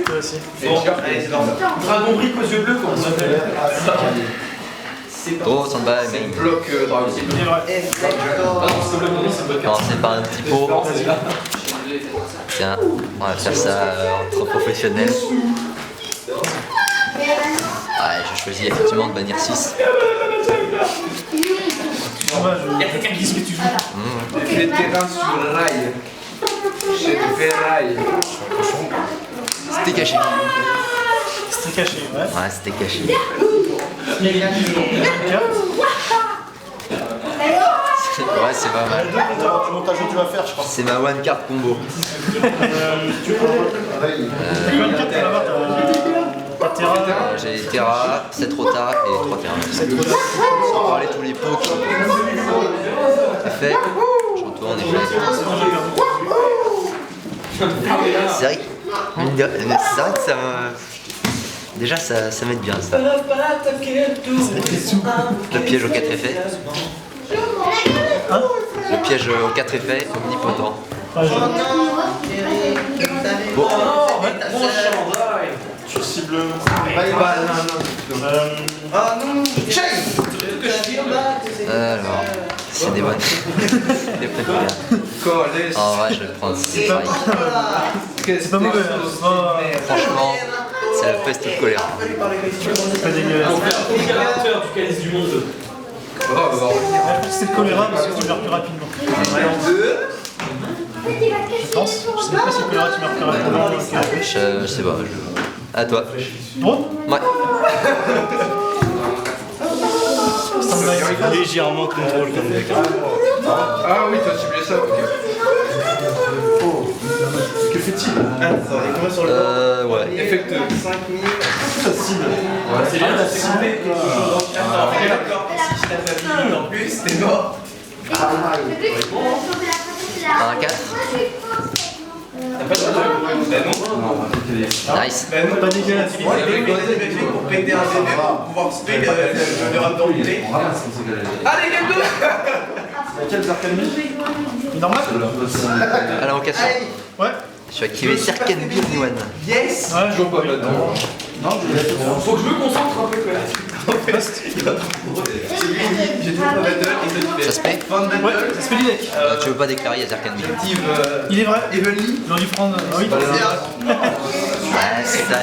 toi aussi. Bon, allez, c'est parti. Dragon brique aux yeux bleus, comment on s'appelle? Draw, stand-by, main. Bloc dragon. C'est vrai. Commencer par un petit pot. Tiens, on va faire ça entre professionnels. Ouais, j'ai choisi effectivement de bannir 6. Il y a quelqu'un qui dit ce que tu joues. Les terrains sur rail. Chez le ferraille. C'était caché. C'était caché, ouais. Ouais, c'était caché. Ouais, c'est pas mal. Tu montes un jeu que tu vas faire, je crois. C'est ma one card combo. J'ai Terra, 7 Rota et 3 Terra. Sans parler tous les pots qui fait. Je retourne et je C'est vrai que ça me... Déjà ça m'aide bien ça. Le piège aux 4 effets. Le piège aux 4 effets, omnipotent. Bon. Tu cibles. Alors, c'est des bonnes. Des bonnes bien. En vrai, je vais prendre 6. C'est pas mauvais. Franchement, c'est la peste de choléra. C'est pas dégueulasse. On fait un créateur du calice du monde. C'est le choléra parce que tu meurs plus rapidement. Je pense. Je sais pas si le choléra tu meurs plus rapidement. Je sais pas. À toi. Bon. Ouais. Légèrement contrôle comme deck. Ah oui, t'as ciblé ça, ok. Que fait-il? Ouais. Effectueux. 5000. Ça cible. C'est bien, c'est ciblé. D'accord. Si t'as pas mis en plus, t'es mort. Un 4. T'as pas de jeu? Ben non. Nice. Ben non. Pas dégueulasse. Pour péter un DB pour pouvoir spray le run d'enculé. Allez, game 2. Quelles arcanes? Normal? À l'invocation. Ouais. Je vais activer Circan Birniwan. Yes. Ouais, Je vois pas là-dedans. Non, je vais Faut que je me concentre un peu quand même. En fait, il y a trop de c'est lui, j'ai tout le battle et Ça se paye? Fin de battle. Ouais, ça se fait du deck. Tu veux pas déclarer, il y a Circan Birniwan. Active Il est vrai. Evenly. J'aurais dû prendre. Ah oui, Ouais, c'est ça.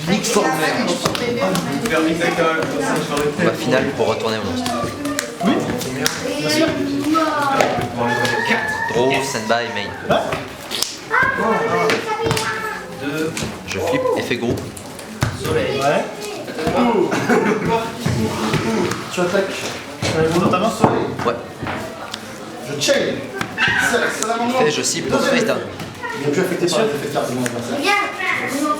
Nick Stormer. Faire exactement On va finale pour retourner au monstre. Oui, bien sûr. Draw, stand-by, main. Je flippe, effet gros. Ouais. Tu attaques. Vous dans ta main? Ouais. Je chain. C'est la moment. Et je cible face down. Il n'est plus affecté par les effets de carte de mon adversaire.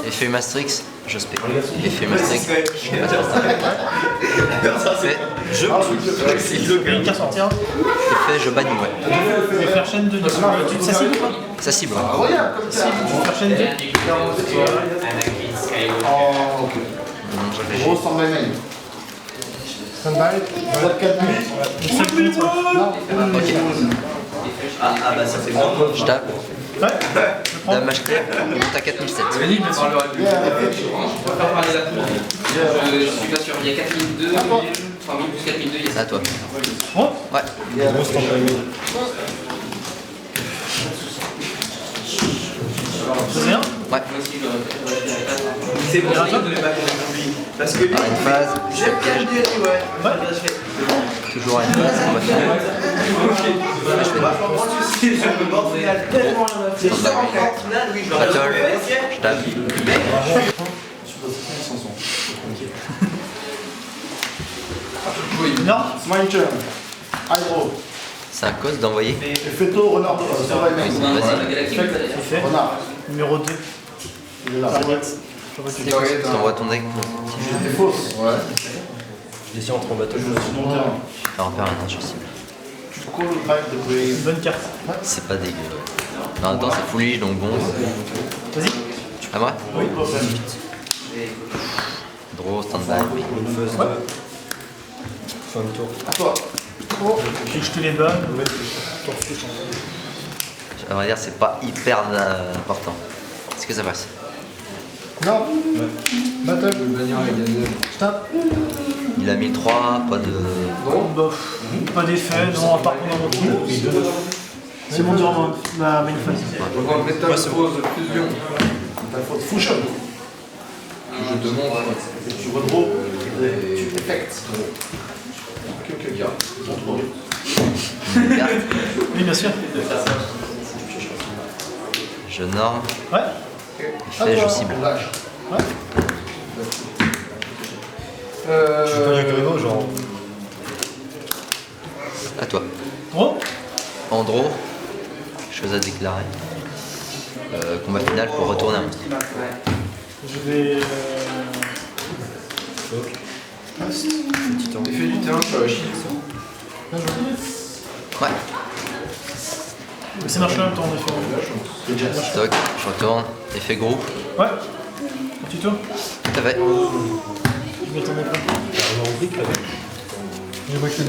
Effet Mastrix, je spé. Effet Mastrix, je fais pas Effet, je Une carte sortir. Effet, je bannis, ouais. Et faire chaîne 2. Ça cible ou pas? Ça cible. Ouais. Regarde comme ça. Tu veux faire chaîne 2? Oh, ok. Gros stand-by main. Stand-by. Vous êtes 4 minutes. Une seule minute. Ok. Je tape. Ouais. Je prends. La match clear, on monte à 4007. On va faire parler la tour. Je suis pas sûr. Il y a 4002, enfin 1000 plus 4002, il y a C'est ça. à toi. Bon. Ouais. C'est bien. Ouais. C'est pour ça que je ne devais pas compter pour lui. Parce que lui, À une phase, je fais le piège. Toujours à une phase, on va finir. Battle, je tape. Non. C'est my turn. Hydro. C'est à cause d'envoyer. Effetto, renard, stand-by main. Vas-y. Fait. Renard. Numéro 2. Il est là. Je t'envoie ton deck. C'est fausse. Ouais. Je décide entre en bateau. On va en faire un sur cible. Tu call back the grave. Une bonne carte. C'est pas dégueu. En même temps, c'est foolish, donc bon. Vas-y. À moi? Oui. Draw, stand-by. Une fausse de. Fin de tour. À toi. Oh. Puis je te les donne. On va dire c'est pas hyper important. Est-ce que ça passe? Non. Battle. Stop. Il a mis le 3, pas de... Pas d'effet, non, à part qu'on a monté. C'est mon durant ma main phase. Métal pose fusion. Métal pose fusion. Je demande. Tu redraw et tu effects. Ok. Oui, bien sûr. Je norme, Ouais. effet, je cible. Ouais. Je suis pas du Grégo, genre. À toi. Gros. Andro, chose à déclarer. Combat final pour retourner un monstre. Je vais. Petit temps. Effet du terrain, ça va chier. Ouais, C'est marché en même temps, en effet. stock, je retourne, effet groupe. Ouais. Un tuto. Tout à fait. Je m'attendais pas.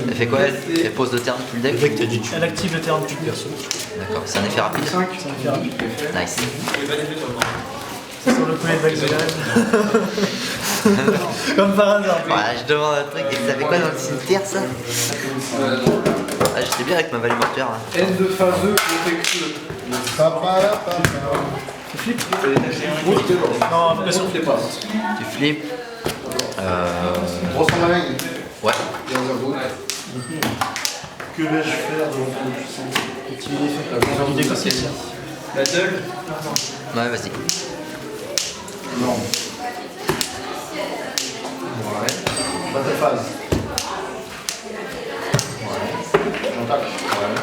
Elle fait quoi elle? Elle pose le terrain depuis le deck? Elle active le terrain de tuto. D'accord, c'est un effet rapide. Ça va faire rapide. Nice. C'est sur le collet de Baxogan. Comme par hasard. Voilà, je demande un truc, et ça fait quoi dans le cimetière ça? Ah, j'étais bien avec ma value mortuaire là. N de phase 2, contextueux. Tu flippes? Non, application. Tu flippes. Ressemble à la main. Ouais. Que vais-je faire de activer l'effet? Du décossier, ça. Battle. Ouais, vas-y. Non. Ouais. Battle phase. Ouais. J'attaque. Ouais.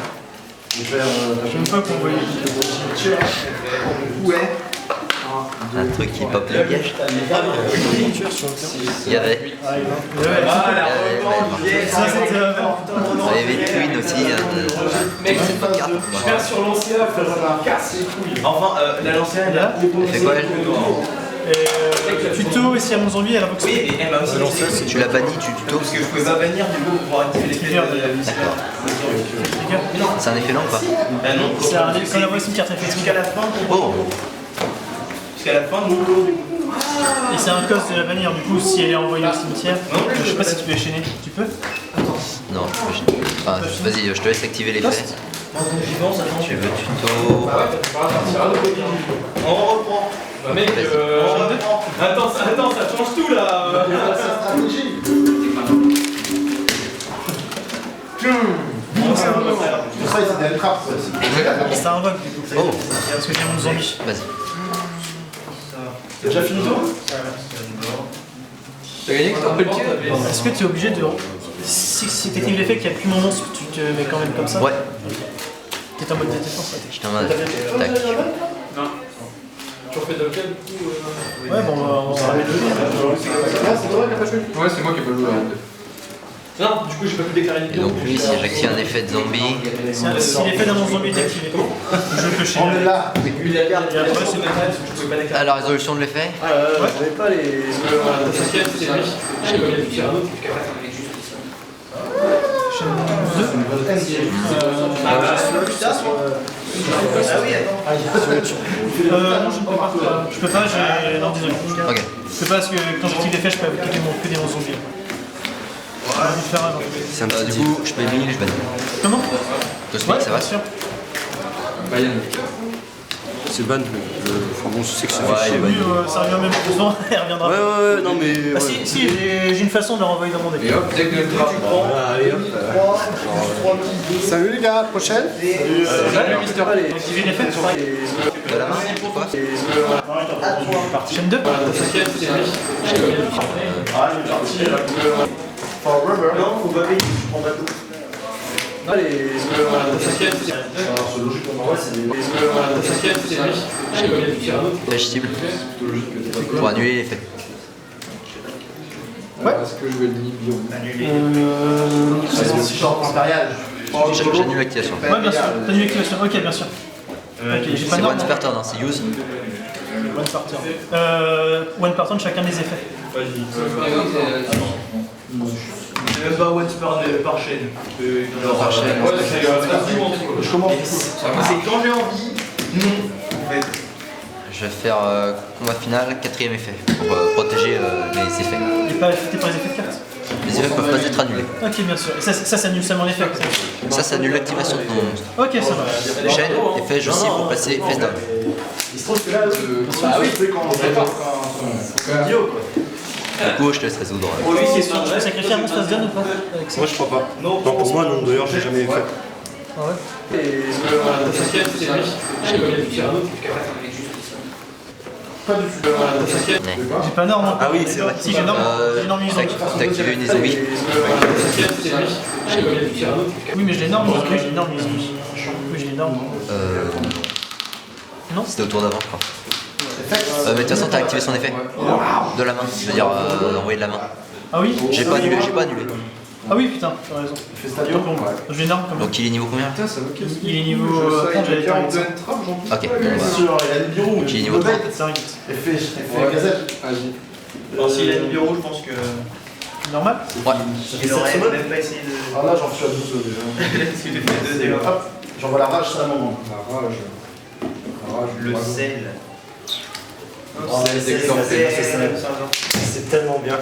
Je vais faire. Je sais même pas qu'on voyait. Ouais. Un truc qui pop le piège. Il y avait. Ça, c'était avant. Il y avait Twin aussi. Mec, C'est pas de carte. je viens sur l'ancien, ça me casse les couilles. Enfin, la l'ancien, elle a Elle fait quoi elle? Tuto et si à mon zombie, elle a boxé. Oui, mais elle m'a aussi. Tu l'as banni, tu tuto. Parce que je pouvais pas bannir du coup pour activer l'effet de la D'accord. C'est un effet lent ou pas? Bah non, C'est un quand la voix, c'est une carte effective. jusqu'à la fin. Oh! Jusqu'à la fin de mon tour. Et c'est un cost de la bannière, du coup, si elle est envoyée au cimetière. Je sais pas si tu peux enchaîner. Tu peux? Non, enfin, vas-y, je te laisse activer l'effet. Tu veux tuto? On reprend. Bah mec, attends, ça change tout là. Pour ça, il des trappes. C'est un vogue, du coup. Oh! Parce que j'ai mon zombie. Vas-y. T'as déjà fini toi? T'as gagné que t'as pris le tir. Est-ce que tu es obligé de. Si t'actives l'effet qu'il n'y a plus mon monstre, tu te mets quand même comme ça? Ouais. T'es en mode défense, là. Je t'en mode. Tac. Tu refais de quel Ouais, bon, on va remettre le Ouais, c'est moi qui ai pas joué. Non, du coup, j'ai pas pu déclarer Et donc lui, si j'active un effet de zombie, Si l'effet d'un mon zombie est activé, je vais piocher. On est là. Et après, c'est pas à la résolution de l'effet, J'avais pas les. Non, je ne peux pas. Je peux pas, j'ai. Non, désolé. ok. Je peux pas parce que quand j'active l'effet, je peux activer que des monstres zombies. Je vais le faire avant. C'est un petit du coup, je mets 1000, je bannis. Comment? Deux smic, ça va? Bien sûr. C'est ban, enfin bon, je sais que c'est Ouais, fait il est chier. ban. Ça revient même souvent, elle reviendra. Ouais, non mais. Ah si, j'ai une façon de la renvoyer dans mon deck. Et hop, dès que tu prends. Allez hop. Salut les gars, prochaine. Salut Mister. Activer l'effet De la main, pourquoi? Chaîne 2. Non, faut pas payer, je prends pas tout. Allez, Flèche cible. Pour annuler l'effet. Ouais. Est-ce que je vais le nier Impérial. J'annule l'activation. Ouais, bien sûr. T'as une activation. Ok, bien sûr. Ok, j'ai pas C'est de one norme. per turn, hein, c'est use. One par turn. One par turn, chacun des effets. C'est même pas once par chaîne. Par chaîne. Je commence. C'est quand j'ai envie. Non. En fait. Je vais faire combat final, 4ème effet, pour protéger les effets. T'es pas affecté par les effets de cartes? Les effets peuvent pas être annulés. Ok, bien sûr. Et ça annule seulement l'effet. Ça annule l'activation de ton monstre. Ok, ça va. Chaîne, effet, je cible pour passer face down. Il se trouve que là, ah oui, c'est quand on fait c'est idiot quoi. Du coup, je te laisse résoudre. Oui, c'est sûr. Tu peux sacrifier un monstre face down ou pas avec ça? Moi je crois pas. Non, pour moi non, d'ailleurs j'ai jamais fait. Ah ouais? Pas du tout. J'ai pas norme. Ah oui, c'est vrai. Si, j'ai norme. J'ai norme mise. T'as activé une zombies. Oui, mais je l'ai norme mise. Oui, je l'ai norme mise. Oui, je l'ai norme. Non? C'était au tour d'avant, je crois. Mais de toute façon, t'as activé son effet. De la main. Je veux dire, envoyer de la main. Ah oui? J'ai pas annulé, j'ai pas annulé. Ah oui, putain, t'as raison. Je l'ai norme comme Donc il est niveau combien? il est niveau 30, j'avais pas Ok, bon, bah. Sur la Nibiru, Qui est niveau 30. c'est un hit. effet gazette. Alors s'il a Nibiru, je pense que. Normal? Ouais. Il aurait même pas essayé de. Ah là, j'en suis à 12 déjà. S'il fait deux déjà. Hop, j'envoie la rage, c'est un moment. La rage. Le sel. C'est tellement bien.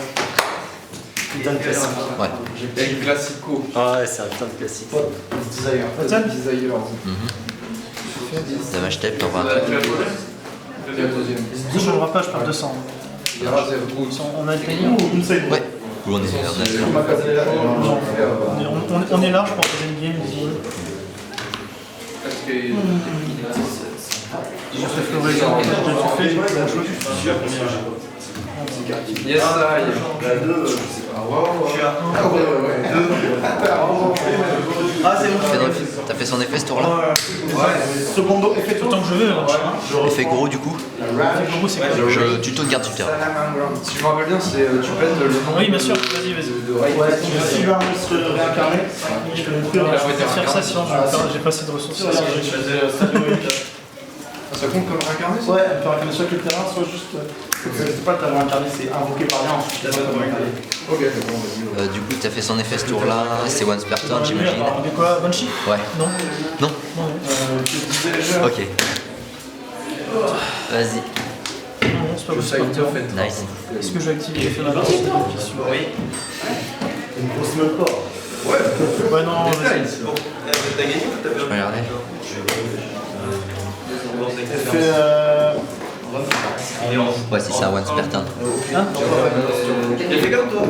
Putain de classique. Ouais. J'ai le classico. Ah ouais, c'est un putain de classique. Desire. Watson? Desire. Damage tape, t'envoies un truc. Ça changera pas, je perds 200. On a le payé. Ouais. Ou on est On est large pour poser une game, disons. Je sais que j'ai fait la chose. Yes, ça La 2, je sais pas. Je suis à 1. Ah, c'est bon. T'as fait son effet ce tour-là? Ouais. Secondo, effet Autant que je veux. Effet gros du coup. Effet gros, c'est quoi? Tu te gardes sur terrain. Si je me rappelle bien, c'est tu pètes le nom. Oui, bien sûr, vas-y. Ouais, si tu veux un monstre réincarné, Je peux faire ça, sinon j'ai pas assez de ressources. Ça compte comme incarné ça? ouais, elle peut incarner soit que le terrain, soit juste. C'est pas le talent incarné, c'est invoqué par rien, ensuite la talent incarné. Ok, c'est bon, Du coup, t'as fait son effet ce tour-là. C'est once per turn, j'imagine. De quoi? Banshee? Ouais. Non. Non? Non. Ok. Vas-y. Non, c'est pas possible. Nice. Est-ce que je vais activer l'effet malin? Oui. Une grosse meule pas. Ouais, non, vas-y. Bon, t'as gagné ou t'as Je vais regarder. Effet. Ouais, si c'est un once per turn. Hein? Il fait comme toi.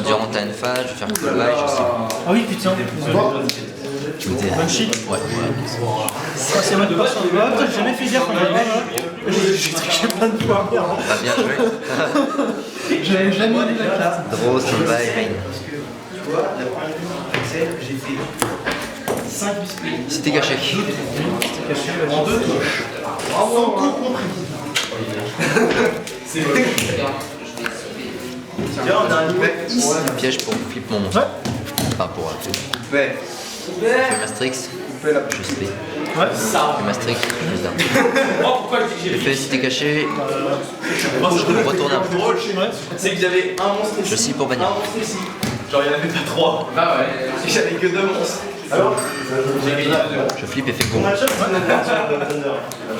Durant ta une phase, je vais faire full buy, je sais. Ah oui, putain, désolé. Tu me dis. Banshee? Ouais. Ah, c'est votre passion. Ah, putain, j'ai jamais fait gaffe. J'ai triché plein de fois. Merde. Pas bien joué. J'avais jamais lu la carte. Draw, stand by, rain. Parce que, tu vois, la première fois, Axel, j'ai fait 5 biscuits. C'était caché. C'est caché, En 2 touches. Sans tout compris. C'est vrai. Tiens, on a un impact ici. Piège pour flip mon monstre. Ouais. Enfin, pour. Ouais. Je fais Mastrix. Je spé. Ouais. Je fais Mastrix. Je mise down. Effet, si t'es caché, retourne un peu. drôle, Ouais. c'est que j'avais un monstre ici. Je scie pour bannir. Un monstre ici. Genre, il n'y en avait pas 3. Ah ouais. J'avais que 2 monstres. Alors, J'ai gagné 2. Je flippe effet gros.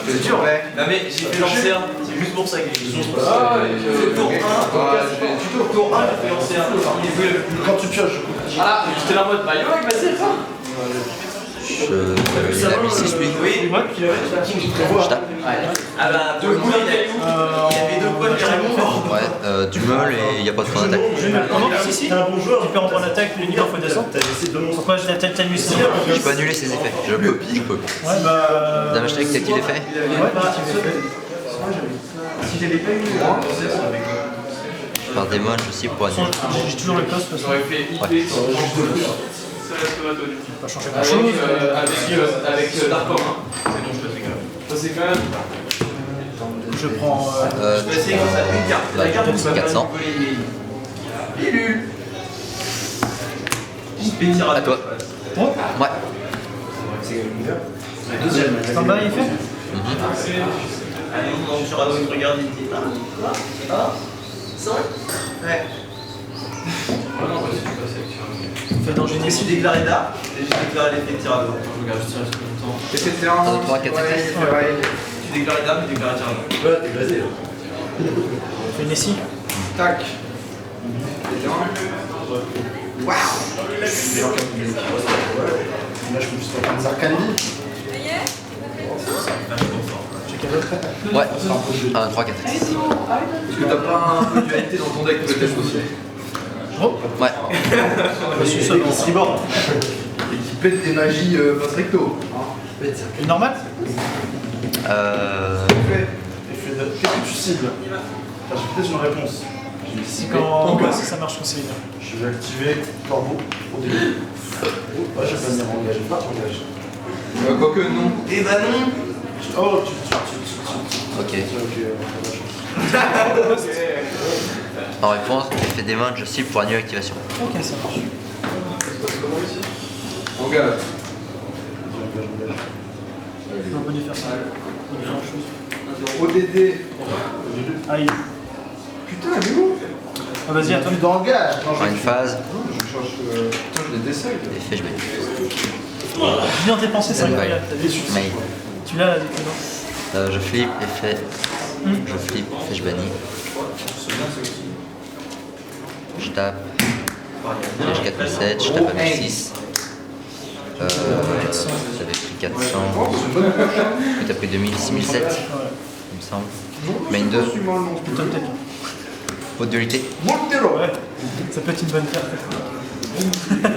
C'est dur, ouais. Non, mais j'ai fait lancer un. C'est juste pour ça que j'ai gagné. Ah, Tour 1, tour 1, j'ai fait lancer un. quand tu pioches, ah, j'étais là en mode, bah yo, mec, vas-y, attends. Il a mis 6 lui. Oui, Ouais, puis Je tape. ah bah, 2 coups, il y avait 2 points carrément. Ouais, du meul et il n'y a pas de point d'attaque. non, si, t'es un bon joueur, tu peux en prendre l'attaque, l'ennemi en x200. Pourquoi je l'attaque t'as lui aussi? Je peux annuler ses effets. Je peux. Ouais, bah. Damage tech, t'actives l'effet. Ouais, bah, Si j'avais pas eu moi, Je pars démon, je cible pour annuler. j'ai toujours le poste parce que J'aurais fait IP sur pas changer grand chose. avec Dark Commun. Ça c'est quand même. Je prends. je vais essayer comme ça, une carte. Bah, La carte, je donne 400. Pilule. Petit À toi. Ouais. Ouais. Stand-by est fait? Allez, on monte sur Adobe, regarde, il dit. Ah, 5 Ouais. Fait dans Je me Génie. suis déclaré d'art et j'ai déclaré l'effet de Tirado. Je regarde juste un peu longtemps. Effet de terrain. 1, 2, 3, 4, 5, 6. Tu déclares d'art, tu déclares Tirado. Ouais, t'es blasé là. Fait Nessie. Tac. Effet de terrain. Waouh. Là, je peux juste prendre Zarkandi. Ouais. 1, 2, 3, 4, 5, 6. Est-ce que t'as pas un peu de dualité dans ton deck peut-être aussi? Ouais. Je suis seul dans le tribord. Et qui pète des magies post recto. Une normale? Effet de. Qu'est-ce que tu cibles? J'ai peut-être une réponse. Si ça marche quand c'est bien. Je vais activer Corbeau au début. Ouais, je vais venir engager. Pas t'engager. Quoique non. Eh ben non. Oh, Ok. Ok. En réponse, effet des mains, je cible pour annuler l'activation. Ok, ça marche. Engage. On peut faire ça. On peut faire autre chose. ODD. Aïe. Putain, mais où? Ah, vas-y, attends. Tu d'engage. En une phase, Je cherche. Putain, je les décèle. effet je mets. Dis dans tes pensées, c'est incroyable. T'as déçu. Mail. Tu l'as là, non? Je flippe, effet. Je flippe, effet je bannis. Je tape. J'ai 4007, je tape à 1006. J'avais pris 400. Et t'as pris 2000, 6007, il me semble. Main 2, Plutôt peut-être. haute dualité. Montero. Ouais. Ça peut être une bonne carte. Je vais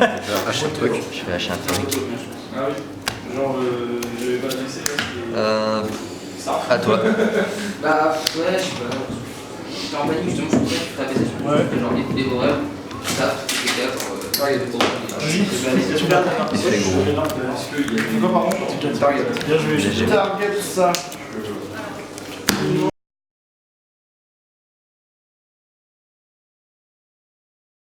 acheter un truc. Je vais acheter un truc. Ah oui. Genre, j'avais pas laissé À toi. Bah ouais, je sais pas. Je suis en panique justement, je pourrais taper dessus. Ouais. Genre des dévoreurs, ça, c'est 4. Target. Vas-y, tu gardes. Il fait gros. C'est quoi par contre? Target. Bien joué. GG. Target ça.